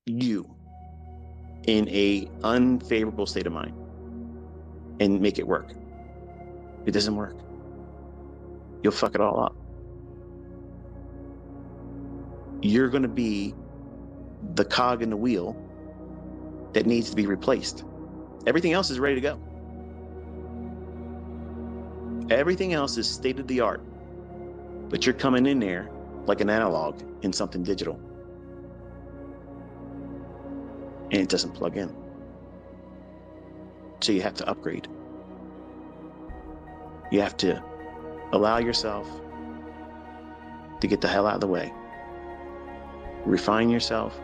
you in a unfavorable state of mind and make it work. It doesn't work. You'll fuck it all up. You're going to be the cog in the wheel that needs to be replaced. Everything else is ready to go. Everything else is state of the art, but you're coming in there like an analog in something digital, and it doesn't plug in. So you have to upgrade. You have to allow yourself to get the hell out of the way. Refine yourself,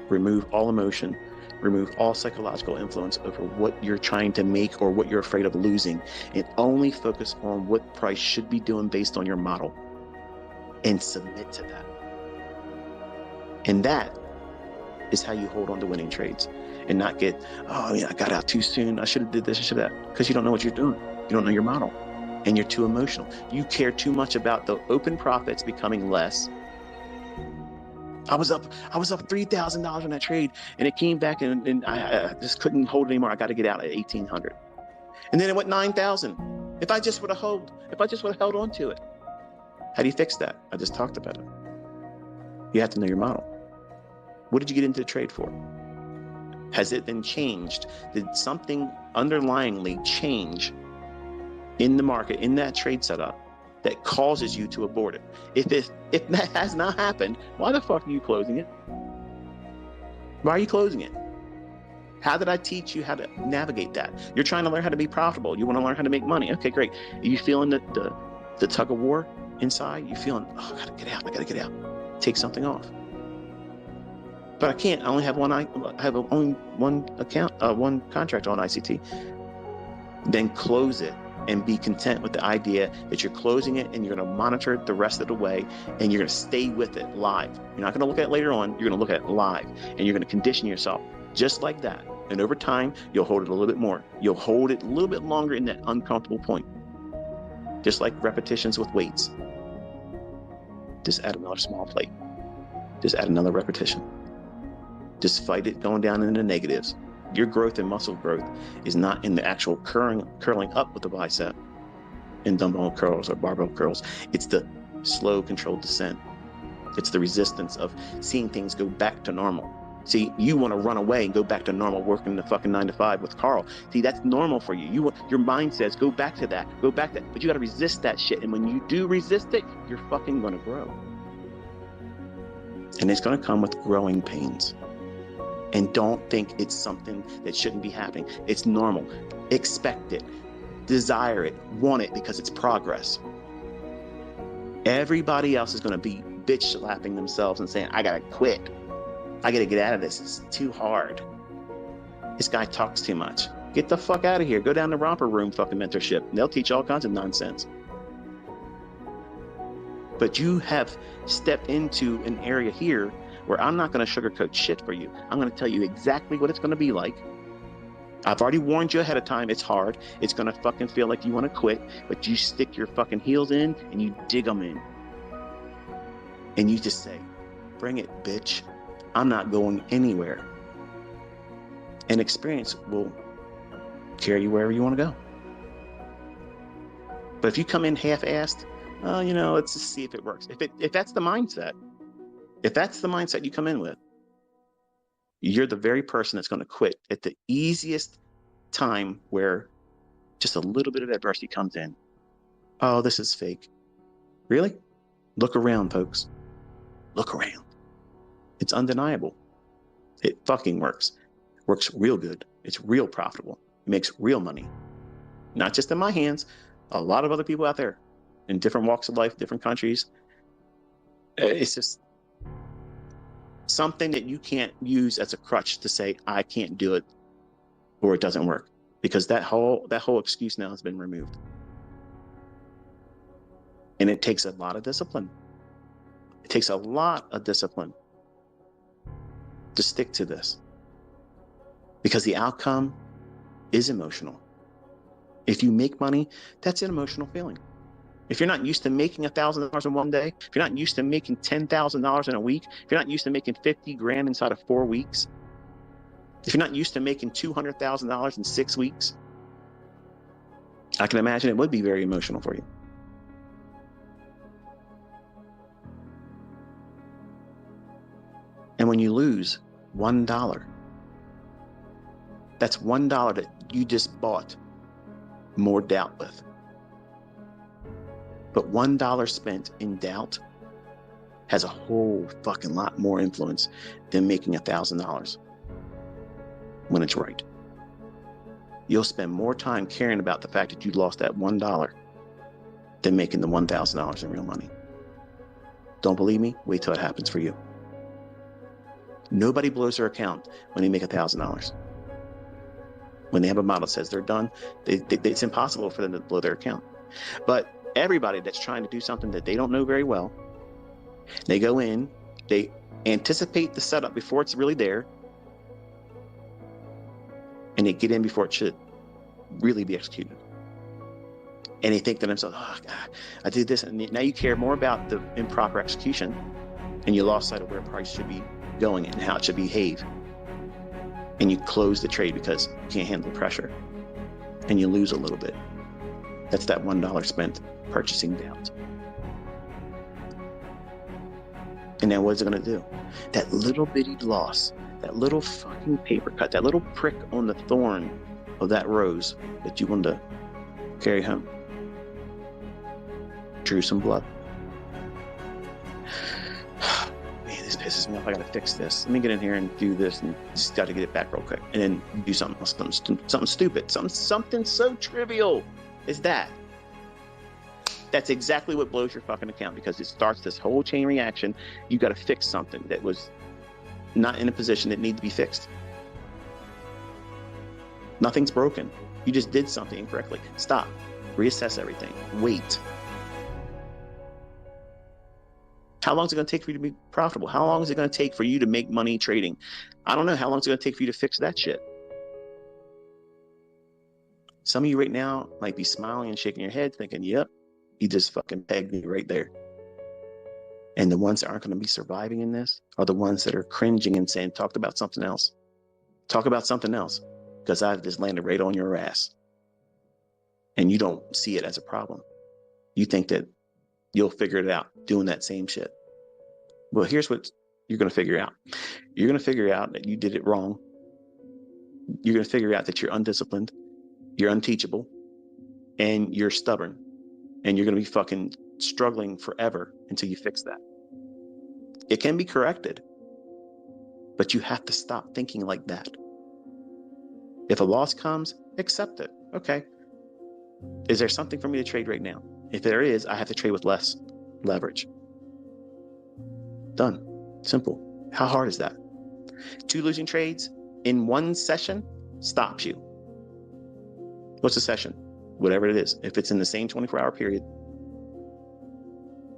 remove all emotion, remove all psychological influence over what you're trying to make or what you're afraid of losing, and only focus on what price should be doing based on your model and submit to that. And that is how you hold on to winning trades and not get, oh yeah, I got out too soon. I should have did this, I should have that. Because you don't know what you're doing. You don't know your model and you're too emotional. You care too much about the open profits becoming less. I was up $3,000 on that trade, and it came back, and I just couldn't hold it anymore. I got to get out at 1,800, and then it went 9,000. If I just would have held on to it. How do you fix that? I just talked about it. You have to know your model. What did you get into the trade for? Has it been changed? Did something underlyingly change in the market, in that trade setup, that causes you to abort it? If that has not happened, why the fuck are you closing it? Why are you closing it? How did I teach you how to navigate that? You're trying to learn how to be profitable. You want to learn how to make money. Okay, great. Are you feeling the tug of war inside? You feeling, oh, I gotta get out. Take something off. But I can't. I only have only one account, one contract on ICT. Then close it and be content with the idea that you're closing it and you're going to monitor it the rest of the way, and you're going to stay with it live. You're not going to look at it later on. You're going to look at it live, and you're going to condition yourself just like that. And over time, you'll hold it a little bit more. You'll hold it a little bit longer in that uncomfortable point. Just like repetitions with weights. Just add another small plate. Just add another repetition. Just fight it going down in the negatives. Your growth and muscle growth is not in the actual curling up with the bicep in dumbbell curls or barbell curls. It's the slow, controlled descent. It's the resistance of seeing things go back to normal. See, you want to run away and go back to normal, working the fucking 9 to 5 with Carl. See, that's normal for you. Your mind says, go back to that, but you got to resist that shit. And when you do resist it, you're fucking going to grow. And it's going to come with growing pains. And don't think it's something that shouldn't be happening. It's normal. Expect it. Desire it. Want it, because it's progress. Everybody else is going to be bitch slapping themselves and saying, I got to quit. I got to get out of this. It's too hard. This guy talks too much. Get the fuck out of here. Go down to romper room fucking mentorship. They'll teach all kinds of nonsense. But you have stepped into an area here where I'm not going to sugarcoat shit for you. I'm going to tell you exactly what it's going to be like. I've already warned you ahead of time. It's hard. It's going to fucking feel like you want to quit, but you stick your fucking heels in and you dig them in. And you just say, bring it, bitch. I'm not going anywhere. And experience will carry you wherever you want to go. But if you come in half-assed, let's just see if it works. If that's the mindset, you come in with, you're the very person that's going to quit at the easiest time where just a little bit of adversity comes in. Oh, this is fake. Really? Look around, folks. Look around. It's undeniable. It fucking works. Works real good. It's real profitable. It makes real money. Not just in my hands. A lot of other people out there in different walks of life, different countries. It's just something that you can't use as a crutch to say, I can't do it or it doesn't work, because that whole excuse now has been removed. And it takes a lot of discipline. It takes a lot of discipline to stick to this, because the outcome is emotional. If you make money, that's an emotional feeling. If you're not used to making $1,000 in one day, if you're not used to making $10,000 in a week, if you're not used to making 50 grand inside of 4 weeks, if you're not used to making $200,000 in 6 weeks, I can imagine it would be very emotional for you. And when you lose $1, that's $1 that you just bought more doubt with. But $1 spent in doubt has a whole fucking lot more influence than making $1,000 when it's right. You'll spend more time caring about the fact that you lost that $1 than making the $1,000 in real money. Don't believe me? Wait till it happens for you. Nobody blows their account when they make $1,000. When they have a model that says they're done, it's impossible for them to blow their account. But everybody that's trying to do something that they don't know very well, they go in, they anticipate the setup before it's really there, and they get in before it should really be executed. And they think to themselves, oh God, I did this. And now you care more about the improper execution, and you lost sight of where price should be going and how it should behave. And you close the trade because you can't handle the pressure, and you lose a little bit. That's that $1 spent purchasing doubt. And now what's it going to do? That little bitty loss, that little fucking paper cut, that little prick on the thorn of that rose that you wanted to carry home, drew some blood. Man, this pisses me off. I got to fix this. Let me get in here and do this, and just got to get it back real quick, and then do something else, something stupid, something so trivial as that. That's exactly what blows your fucking account, because it starts this whole chain reaction. You got to fix something that was not in a position that needed to be fixed. Nothing's broken. You just did something incorrectly. Stop. Reassess everything. Wait. How long is it going to take for you to be profitable? How long is it going to take for you to make money trading? I don't know. How long is it going to take for you to fix that shit? Some of you right now might be smiling and shaking your head thinking, yep, you just fucking pegged me right there. And the ones that aren't going to be surviving in this are the ones that are cringing and saying, talk about something else. Talk about something else, because I've just landed right on your ass. And you don't see it as a problem. You think that you'll figure it out doing that same shit. Well, here's what you're going to figure out. You're going to figure out that you did it wrong. You're going to figure out that you're undisciplined, you're unteachable, and you're stubborn. And you're going to be fucking struggling forever until you fix that. It can be corrected, but you have to stop thinking like that. If a loss comes, accept it. Okay. Is there something for me to trade right now? If there is, I have to trade with less leverage. Done. Simple. How hard is that? 2 losing trades in one session stops you. What's a session? Whatever it is. If it's in the same 24-hour period,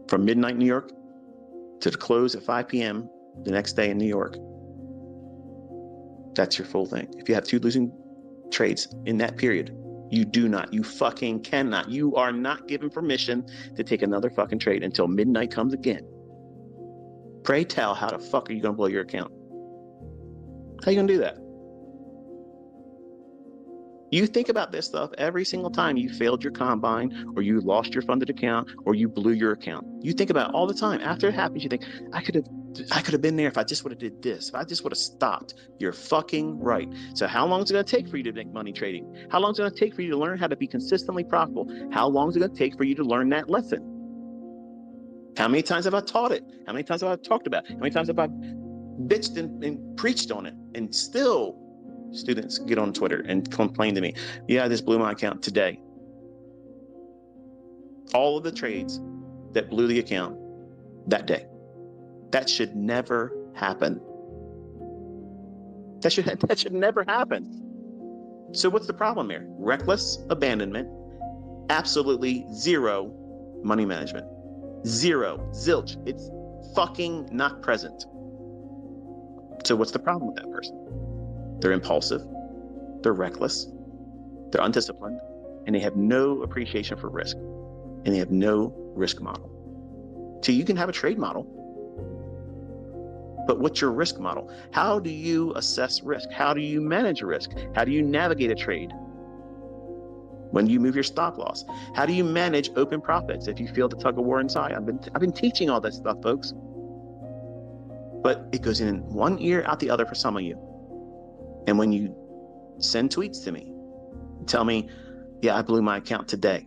from midnight New York to the close at 5 p.m. the next day in New York, that's your full thing. If you have 2 losing trades in that period, you fucking cannot. You are not given permission to take another fucking trade until midnight comes again. Pray tell, how the fuck are you going to blow your account? How are you going to do that? You think about this stuff every single time you failed your combine, or you lost your funded account, or you blew your account. You think about it all the time. After it happens, you think, I could have been there if I just would have did this. If I just would have stopped. You're fucking right. So how long is it going to take for you to make money trading? How long is it going to take for you to learn how to be consistently profitable? How long is it going to take for you to learn that lesson? How many times have I taught it? How many times have I talked about it? How many times have I bitched and preached on it? And still, students get on Twitter and complain to me, yeah, I just blew my account today. All of the trades that blew the account that day. That should never happen. That should never happen. So what's the problem here? Reckless abandonment, absolutely zero money management. Zero, zilch. It's fucking not present. So what's the problem with that person? They're impulsive, they're reckless, they're undisciplined, and they have no appreciation for risk. and they have no risk model. So you can have a trade model, but what's your risk model? How do you assess risk? How do you manage risk? How do you navigate a trade? When do you move your stop loss? How do you manage open profits if you feel the tug of war inside? I've been teaching all that stuff, folks. But it goes in one ear out the other for some of you. And when you send tweets to me, tell me, yeah, I blew my account today.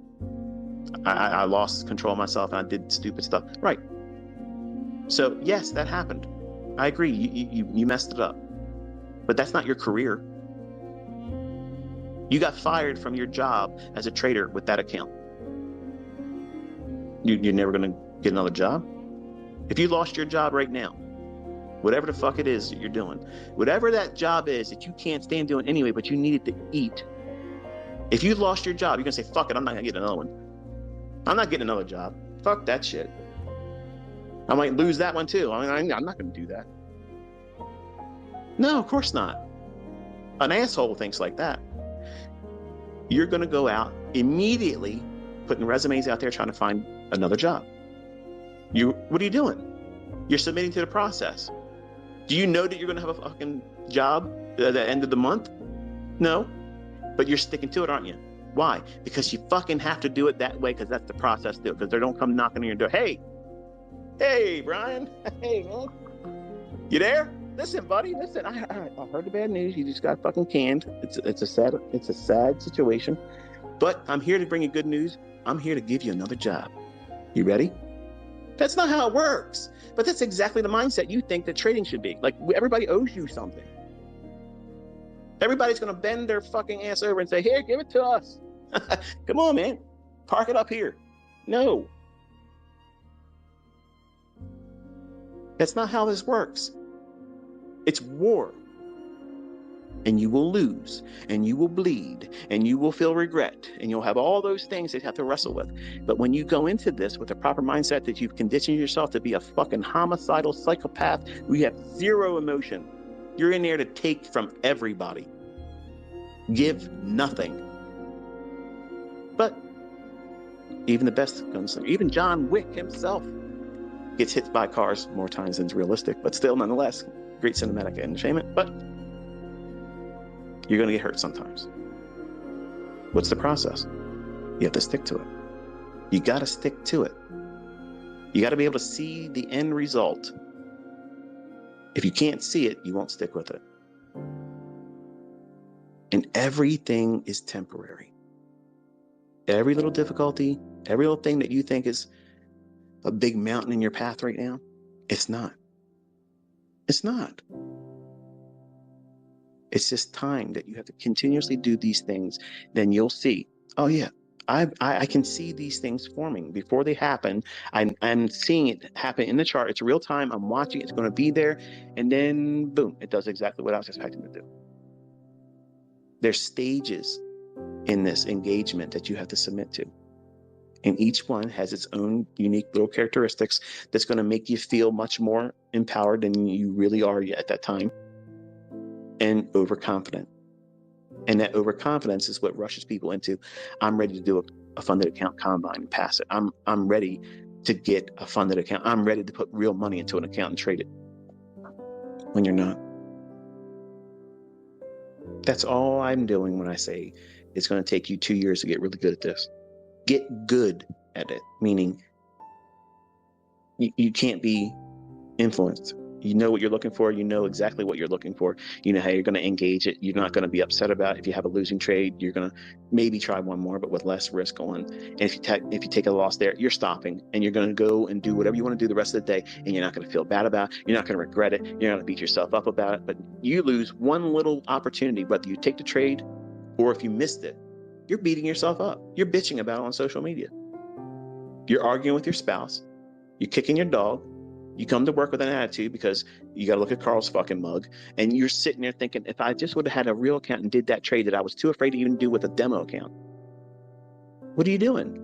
I lost control of myself and I did stupid stuff. Right. So yes, that happened. I agree. You messed it up. But that's not your career. You got fired from your job as a trader with that account. You're never going to get another job. If you lost your job right now, whatever the fuck it is that you're doing, whatever that job is that you can't stand doing anyway, but you needed to eat. If you lost your job, you're going to say, fuck it, I'm not going to get another one. I'm not getting another job. Fuck that shit. I might lose that one too. I mean, I'm not going to do that. No, of course not. An asshole thinks like that. You're going to go out immediately putting resumes out there trying to find another job. What are you doing? You're submitting to the process. Do you know that you're going to have a fucking job at the end of the month? No, but you're sticking to it, aren't you? Why? Because you fucking have to do it that way, because that's the process to do it, because they don't come knocking on your door. Hey, Brian. Hey, man. You there? Listen, buddy. Listen, I heard the bad news. You just got fucking canned. It's a sad situation, but I'm here to bring you good news. I'm here to give you another job. You ready? That's not how it works. But that's exactly the mindset you think that trading should be. Like, everybody owes you something. Everybody's going to bend their fucking ass over and say, here, give it to us. Come on, man. Park it up here. No. That's not how this works. It's war. And you will lose, and you will bleed, and you will feel regret, and you'll have all those things that you have to wrestle with. But when you go into this with the proper mindset that you've conditioned yourself to be a fucking homicidal psychopath, we have zero emotion. You're in there to take from everybody. Give nothing. But even the best gunslinger, even John Wick himself, gets hit by cars more times than is realistic, but still, nonetheless, great cinematic entertainment. But you're going to get hurt sometimes. What's the process? You have to stick to it. You got to stick to it. You got to be able to see the end result. If you can't see it, you won't stick with it. And everything is temporary. Every little difficulty, every little thing that you think is a big mountain in your path right now, it's not. It's not. It's just time that you have to continuously do these things. Then you'll see, oh yeah, I can see these things forming before they happen. I'm seeing it happen in the chart. It's real time. I'm watching. It's going to be there. And then boom, it does exactly what I was expecting to do. There's stages in this engagement that you have to submit to. And each one has its own unique little characteristics that's going to make you feel much more empowered than you really are at that time. And overconfident. And that overconfidence is what rushes people into, I'm ready to do a funded account combine and pass it. I'm ready to get a funded account. I'm ready to put real money into an account and trade it. When you're not. That's all I'm doing when I say it's going to take you 2 years to get really good at this. Get good at it, meaning you can't be influenced. You know what you're looking for. You know exactly what you're looking for. You know how you're going to engage it. You're not going to be upset about it. If you have a losing trade, you're going to maybe try one more, but with less risk on. And if you take a loss there, you're stopping and you're going to go and do whatever you want to do the rest of the day. And you're not going to feel bad about it. You're not going to regret it. You're not going to beat yourself up about it. But you lose one little opportunity, whether you take the trade or if you missed it, you're beating yourself up. You're bitching about it on social media. You're arguing with your spouse. You're kicking your dog. You come to work with an attitude because you got to look at Carl's fucking mug, and you're sitting there thinking, if I just would have had a real account and did that trade that I was too afraid to even do with a demo account. What are you doing?